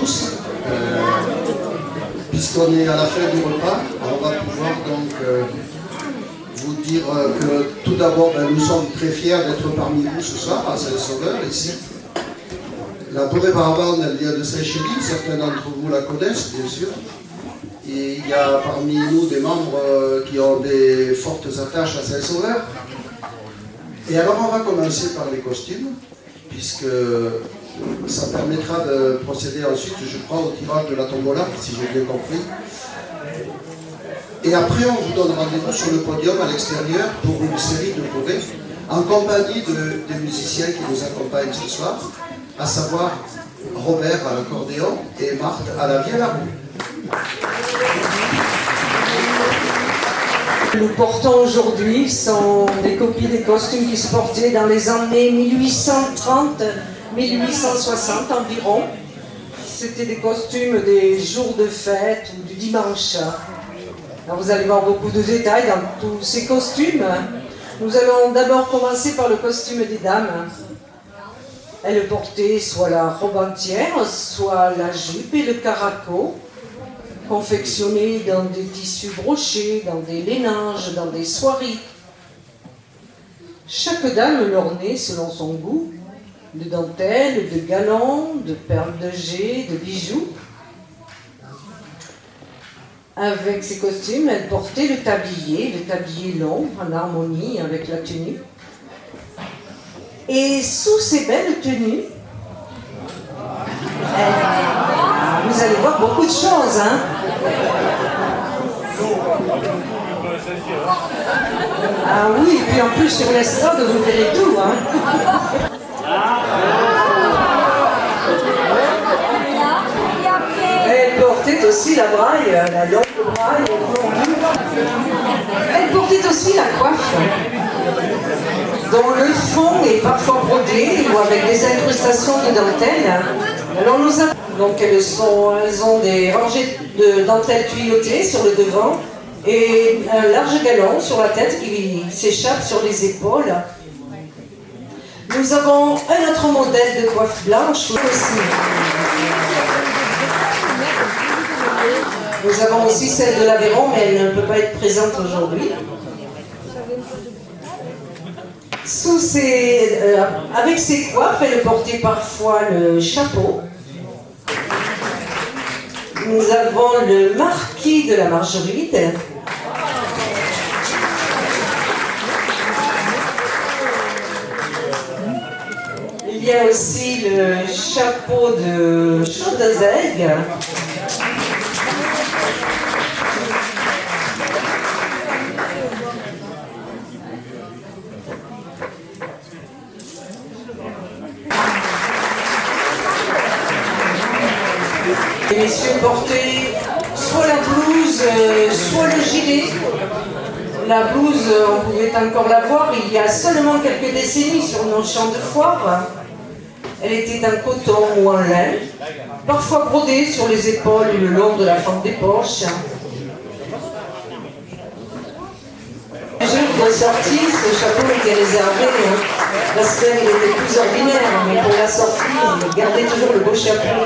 tous. Puisqu'on est à la fin du repas, on va pouvoir donc vous dire que tout d'abord, nous sommes très fiers d'être parmi vous ce soir à Saint-Sauveur, ici. La Torre Barabane, elle vient de Saint-Chély, certains d'entre vous la connaissent, bien sûr. Et il y a parmi nous des membres qui ont des fortes attaches à Saint-Sauveur. Et alors on va commencer par les costumes, puisque ça permettra de procéder ensuite, je crois, au tirage de la tombola, si j'ai bien compris. Et après, on vous donne rendez-vous sur le podium à l'extérieur pour une série de brevets, en compagnie des musiciens qui nous accompagnent ce soir, à savoir Robert à l'accordéon et Marthe à la viola. Nous portons aujourd'hui sont des copies des costumes qui se portaient dans les années 1830-1860 environ. C'était des costumes des jours de fête ou du dimanche. Alors vous allez voir beaucoup de détails dans tous ces costumes. Nous allons d'abord commencer par le costume des dames. Elles portaient soit la robe entière, soit la jupe et le caraco, confectionnés dans des tissus brochés, dans des lainages, dans des soieries. Chaque dame l'ornait selon son goût, de dentelles, de galons, de perles de jet, de bijoux. Avec ces costumes, elle portait le tablier long, en harmonie avec la tenue. Et sous ces belles tenues, vous allez voir beaucoup de choses, hein. Ah oui, et puis en plus sur l'estrade, vous verrez tout, hein. Elle portait aussi la braille, la longue braille. Elle portait aussi la coiffe, dont le fond est parfois brodé ou avec des incrustations de dentelle. Alors donc elles ont des rangées de dentelles tuyautées sur le devant et un large galon sur la tête qui s'échappe sur les épaules. Nous avons un autre modèle de coiffe blanche aussi. Nous avons aussi celle de l'Aveyron, mais elle ne peut pas être présente aujourd'hui. Avec ses coiffes, elle portait parfois le chapeau. Nous avons le marquis de la Margeride. Il y a aussi le chapeau de Chaudezègue. Les messieurs portaient soit la blouse, soit le gilet. La blouse, on pouvait encore la voir il y a seulement quelques décennies sur nos champs de foire. Elle était en coton ou en lin, parfois brodée sur les épaules et le long de la fente des poches. Le jour de la sortie, ce chapeau était réservé. La semaine, il était plus ordinaire, mais pour la sortie, on gardait toujours le beau chapeau.